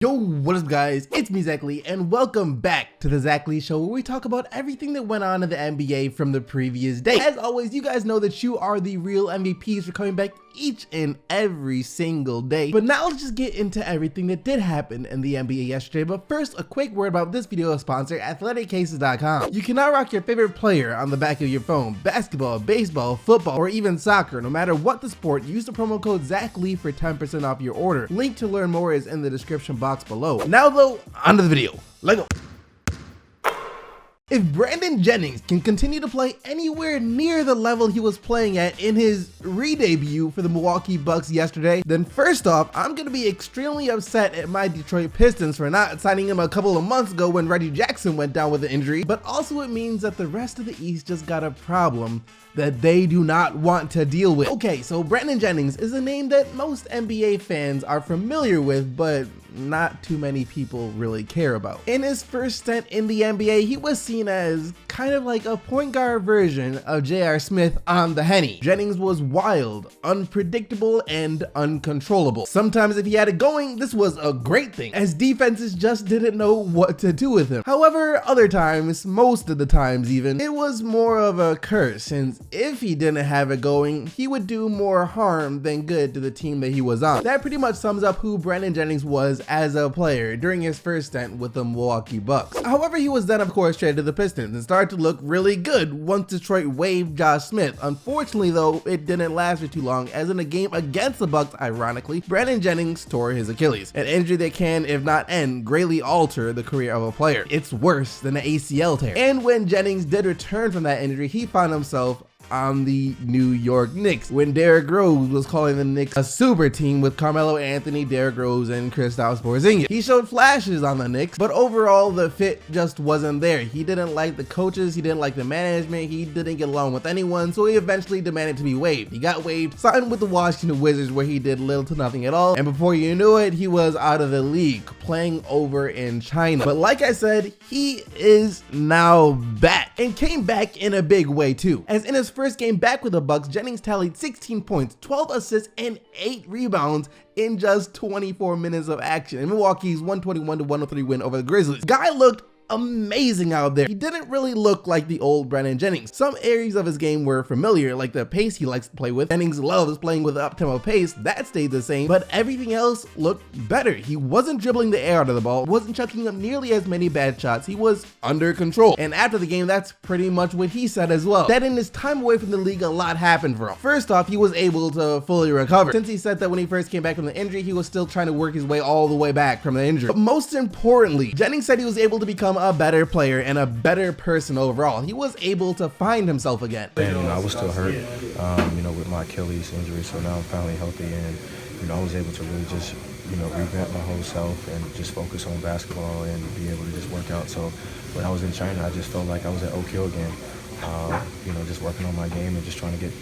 Yo, what is up guys, it's me Zachary and welcome back to the Zachary Show, where we talk about everything that went on in the NBA from the previous day. As always, you guys know that you are the real MVPs for coming back each and every single day. But now let's just get into everything that did happen in the NBA yesterday. But first, a quick word about this video sponsor, athleticcases.com. You can now rock your favorite player on the back of your phone: basketball, baseball, football, or even soccer. No matter what the sport, use the promo code ZACHLEE for 10% off your order. Link to learn more is in the description box below. Now though, onto the video. Let's go. If Brandon Jennings can continue to play anywhere near the level he was playing at in his re-debut for the Milwaukee Bucks yesterday, then first off, I'm going to be extremely upset at my Detroit Pistons for not signing him a couple of months ago when Reggie Jackson went down with an injury, but also it means that the rest of the East just got a problem that they do not want to deal with. Okay, so Brandon Jennings is a name that most NBA fans are familiar with, but not too many people really care about. In his first stint in the NBA, he was seen as kind of like a point guard version of J.R. Smith on the Henny. Jennings was wild, unpredictable, and uncontrollable. Sometimes if he had it going, this was a great thing, as defenses just didn't know what to do with him. However, other times, most of the times even, it was more of a curse, since if he didn't have it going, he would do more harm than good to the team that he was on. That pretty much sums up who Brandon Jennings was as a player during his first stint with the Milwaukee Bucks. However, he was then of course traded to the Pistons and started to look really good once Detroit waived Josh Smith. Unfortunately though, it didn't last for too long, as in a game against the Bucks, ironically, Brandon Jennings tore his Achilles, an injury that can, if not end, greatly alter the career of a player. It's worse than an ACL tear. And when Jennings did return from that injury, he found himself on the New York Knicks, when Derrick Rose was calling the Knicks a super team with Carmelo Anthony, Derrick Rose, and Kristaps Porzingis. He showed flashes on the Knicks, but overall the fit just wasn't there. He didn't like the coaches, he didn't like the management, he didn't get along with anyone, so he eventually demanded to be waived. He got waived, signed with the Washington Wizards, where he did little to nothing at all, and before you knew it, he was out of the league, playing over in China. But like I said, he is now back, and came back in a big way too, as in his first game back with the Bucks, Jennings tallied 16 points, 12 assists, and 8 rebounds in just 24 minutes of action in Milwaukee's 121-103 win over the Grizzlies. Guy looked amazing out there. He didn't really look like the old Brandon Jennings. Some areas of his game were familiar, like the pace he likes to play with. Jennings loves playing with the up-tempo pace, that stayed the same, but everything else looked better. He wasn't dribbling the air out of the ball, wasn't chucking up nearly as many bad shots, he was under control. And after the game, that's pretty much what he said as well, that in his time away from the league, a lot happened for him. First off, he was able to fully recover, since he said that when he first came back from the injury, he was still trying to work his way all the way back from the injury. But most importantly, Jennings said he was able to become a better player and a better person overall. He was able to find himself again. And I was still hurt, with my Achilles injury, so now I'm finally healthy, and I was able to really just revamp my whole self and just focus on basketball and be able to just work out. So when I was in China, I just felt like I was at Oak Hill again, just working on my game and just trying to get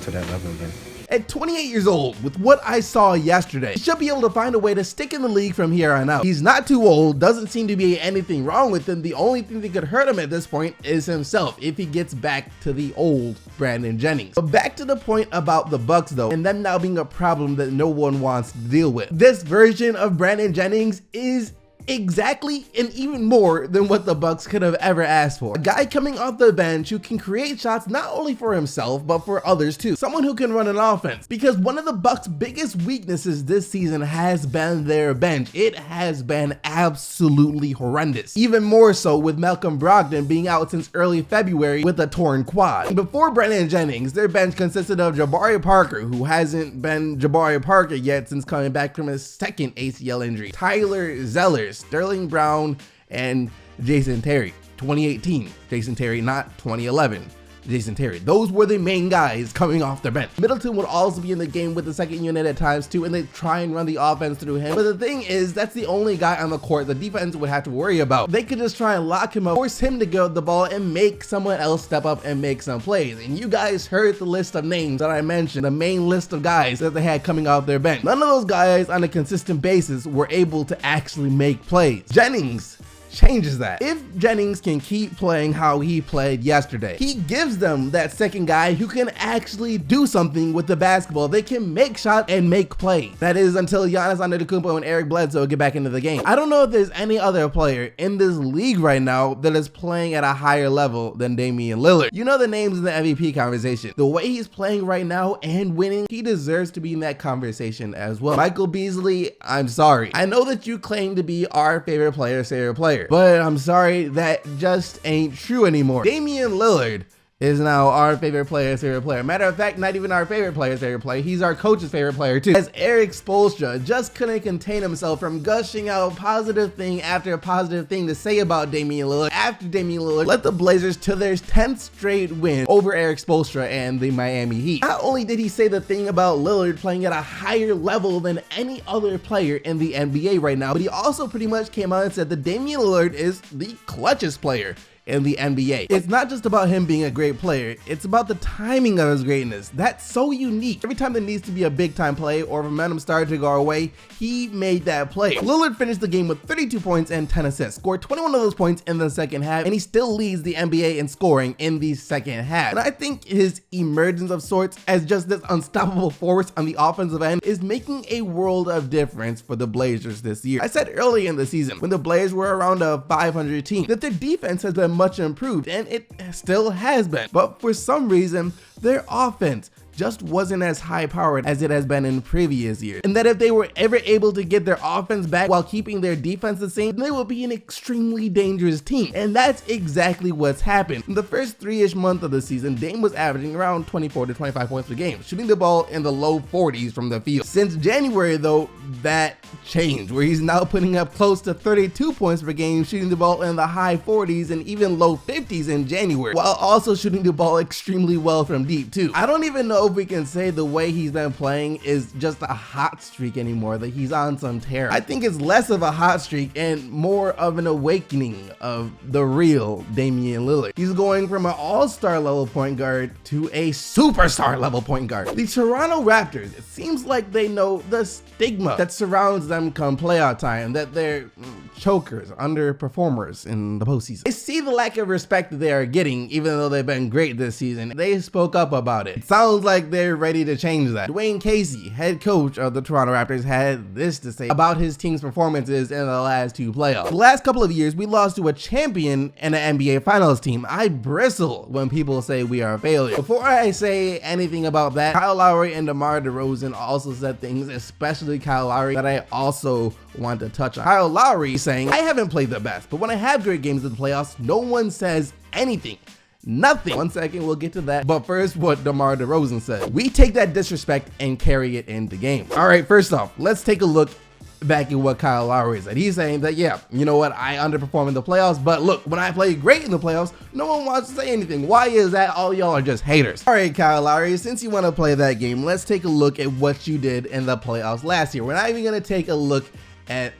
to that level again. At 28 years old, with what I saw yesterday, he should be able to find a way to stick in the league from here on out. He's not too old, doesn't seem to be anything wrong with him. The only thing that could hurt him at this point is himself, if he gets back to the old Brandon Jennings. But back to the point about the Bucks though, and them now being a problem that no one wants to deal with. This version of Brandon Jennings is exactly and even more than what the Bucks could have ever asked for. A guy coming off the bench who can create shots not only for himself but for others too. Someone who can run an offense, because one of the Bucks' biggest weaknesses this season has been their bench. It has been absolutely horrendous, even more so with Malcolm Brogdon being out since early February with a torn quad. Before Brandon Jennings, their bench consisted of Jabari Parker, who hasn't been Jabari Parker yet since coming back from his second ACL injury, Tyler Zeller, Sterling Brown, and Jason Terry. 2018 Jason Terry, not 2011 Jason Terry. Those were the main guys coming off their bench. Middleton would also be in the game with the second unit at times too, and they try and run the offense through him. But the thing is, that's the only guy on the court the defense would have to worry about. They could just try and lock him up, force him to get the ball, and make someone else step up and make some plays. And you guys heard the list of names that I mentioned, the main list of guys that they had coming off their bench. None of those guys on a consistent basis were able to actually make plays. Jennings changes that. If Jennings can keep playing how he played yesterday, he gives them that second guy who can actually do something with the basketball. They can make shots and make plays. That is until Giannis Antetokounmpo and Eric Bledsoe get back into the game. I don't know if there's any other player in this league right now that is playing at a higher level than Damian Lillard. You know the names in the MVP conversation. The way he's playing right now and winning, he deserves to be in that conversation as well. Michael Beasley, I'm sorry. I know that you claim to be our favorite player, but I'm sorry, that just ain't true anymore. Damian Lillard is now our favorite player. Matter of fact, not even our favorite player, he's our coach's favorite player too. As Eric Spoelstra just couldn't contain himself from gushing out positive thing after positive thing to say about Damian Lillard after Damian Lillard led the Blazers to their 10th straight win over Eric Spoelstra and the Miami Heat. Not only did he say the thing about Lillard playing at a higher level than any other player in the NBA right now, but he also pretty much came out and said that Damian Lillard is the clutchest player in the NBA. It's not just about him being a great player, it's about the timing of his greatness. That's so unique. Every time there needs to be a big time play or if momentum started to go our way, he made that play. Lillard finished the game with 32 points and 10 assists, scored 21 of those points in the second half, and he still leads the NBA in scoring in the second half. And I think his emergence of sorts as just this unstoppable force on the offensive end is making a world of difference for the Blazers this year. I said early in the season, when the Blazers were around a 500 team, that their defense has been much improved, and it still has been, but for some reason their offense just wasn't as high powered as it has been in previous years, and that if they were ever able to get their offense back while keeping their defense the same, they would be an extremely dangerous team. And that's exactly what's happened. In the first 3-ish month of the season, Dame was averaging around 24 to 25 points per game, shooting the ball in the low 40s from the field. Since January though, that changed, where he's now putting up close to 32 points per game, shooting the ball in the high 40s and even low 50s in January, while also shooting the ball extremely well from deep too. I don't even know if we can say the way he's been playing is just a hot streak anymore, that he's on some tear. I think it's less of a hot streak and more of an awakening of the real Damian Lillard. He's going from an all-star level point guard to a superstar level point guard. The Toronto Raptors, it seems like they know the stigma that surrounds them come playoff time, that they're chokers, underperformers in the postseason. They see the lack of respect that they are getting, even though they've been great this season. They spoke up about it. It sounds like they're ready to change that. Dwayne Casey, head coach of the Toronto Raptors, had this to say about his team's performances in the last two playoffs. The last couple of years, we lost to a champion and an NBA Finals team. I bristle when people say we are a failure. Before I say anything about that, Kyle Lowry and DeMar DeRozan also said things, especially Kyle Lowry, that I also want to touch on. Kyle Lowry saying, I haven't played the best, but when I have great games in the playoffs, no one says anything. Nothing. 1 second, we'll get to that. But first, what DeMar DeRozan said. We take that disrespect and carry it into games. All right, first off, let's take a look back at what Kyle Lowry said. He's saying that, yeah, you know what, I underperform in the playoffs, but look, when I play great in the playoffs, no one wants to say anything. Why is that? All y'all are just haters. All right, Kyle Lowry, since you want to play that game, let's take a look at what you did in the playoffs last year. We're not even going to take a look at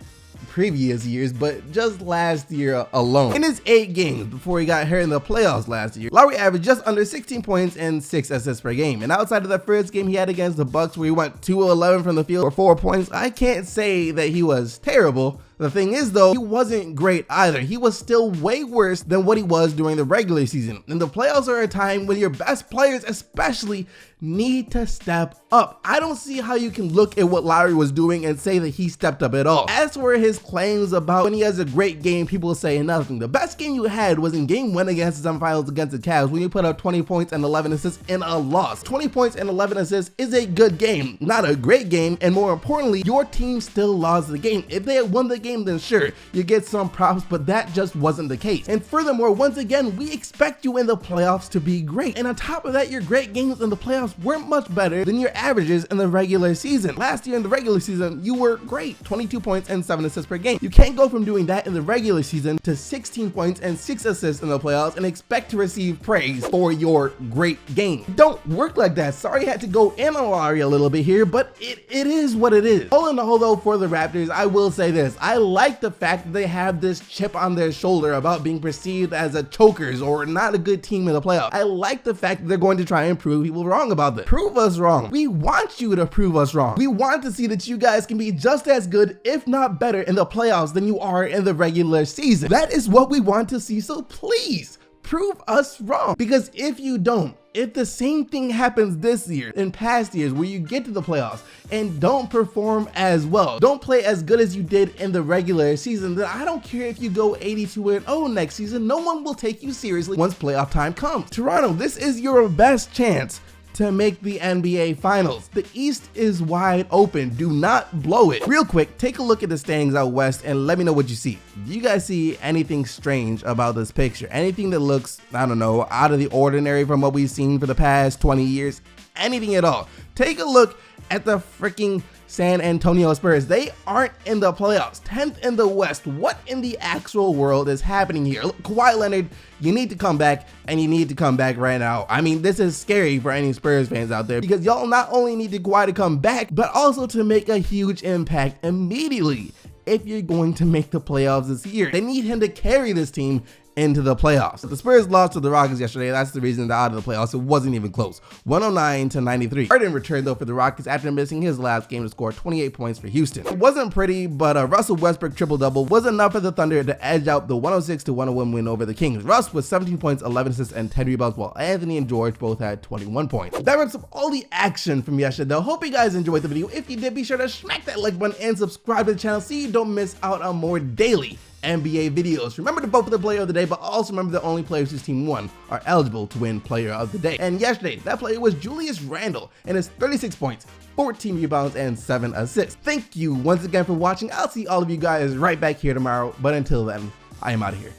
previous years, but just last year alone. In his 8 games before he got hurt in the playoffs last year, Lowry averaged just under 16 points and 6 assists per game. And outside of the first game he had against the Bucks, where he went 2-11 from the field for 4 points, I can't say that he was terrible. The thing is though, he wasn't great either. He was still way worse than what he was during the regular season. And the playoffs are a time when your best players especially need to step up. I don't see how you can look at what Lowry was doing and say that he stepped up at all. As for his claims about when he has a great game, people say nothing. The best game you had was in game 1 against the semifinals against the Cavs, when you put up 20 points and 11 assists in a loss. 20 points and 11 assists is a good game, not a great game, and more importantly, your team still lost the game. If they had won the game, then sure, you get some props, but that just wasn't the case. And furthermore, once again, we expect you in the playoffs to be great. And on top of that, your great games in the playoffs weren't much better than your averages in the regular season. Last year in the regular season, you were great, 22 points and 7 assists per game. You can't go from doing that in the regular season to 16 points and 6 assists in the playoffs and expect to receive praise for your great game. Don't work like that. Sorry I had to go in on Lowry a little bit here, but it is what it is. All in all though, for the Raptors, I will say this. I I like the fact that they have this chip on their shoulder about being perceived as a chokers or not a good team in the playoffs. I like the fact that they're going to try and prove people wrong about this. Prove us wrong. We want you to prove us wrong. We want to see that you guys can be just as good, if not better, in the playoffs than you are in the regular season. That is what we want to see, so please prove us wrong. Because if you don't, if the same thing happens this year in past years where you get to the playoffs and don't perform as well, don't play as good as you did in the regular season, then I don't care if you go 82-0 next season, no one will take you seriously once playoff time comes. Toronto, this is your best chance to make the NBA Finals. The East is wide open. Do not blow it. Real quick, take a look at the standings out west and let me know what you see. Do you guys see anything strange about this picture? Anything that looks, I don't know, out of the ordinary from what we've seen for the past 20 years? Anything at all? Take a look at the freaking San Antonio Spurs. They aren't in the playoffs, 10th in the West. What in the actual world is happening here? Look, Kawhi Leonard, you need to come back, and you need to come back right now. I mean, this is scary for any Spurs fans out there because y'all not only need Kawhi to come back, but also to make a huge impact immediately if you're going to make the playoffs this year. They need him to carry this team into the playoffs. The Spurs lost to the Rockets yesterday. That's the reason they're out of the playoffs. It wasn't even close. 109-93. Harden returned though for the Rockets after missing his last game to score 28 points for Houston. It wasn't pretty, but a Russell Westbrook triple-double was enough for the Thunder to edge out the 106-101 win over the Kings. Russ with 17 points, 11 assists, and 10 rebounds, while Anthony and George both had 21 points. That wraps up all the action from yesterday though. Hope you guys enjoyed the video. If you did, be sure to smack that like button and subscribe to the channel so you don't miss out on more daily NBA videos. Remember to vote for the player of the day, but also remember the only players whose team won are eligible to win player of the day. And yesterday, that player was Julius Randle and his 36 points, 14 rebounds, and 7 assists. Thank you once again for watching. I'll see all of you guys right back here tomorrow, but until then, I am out of here.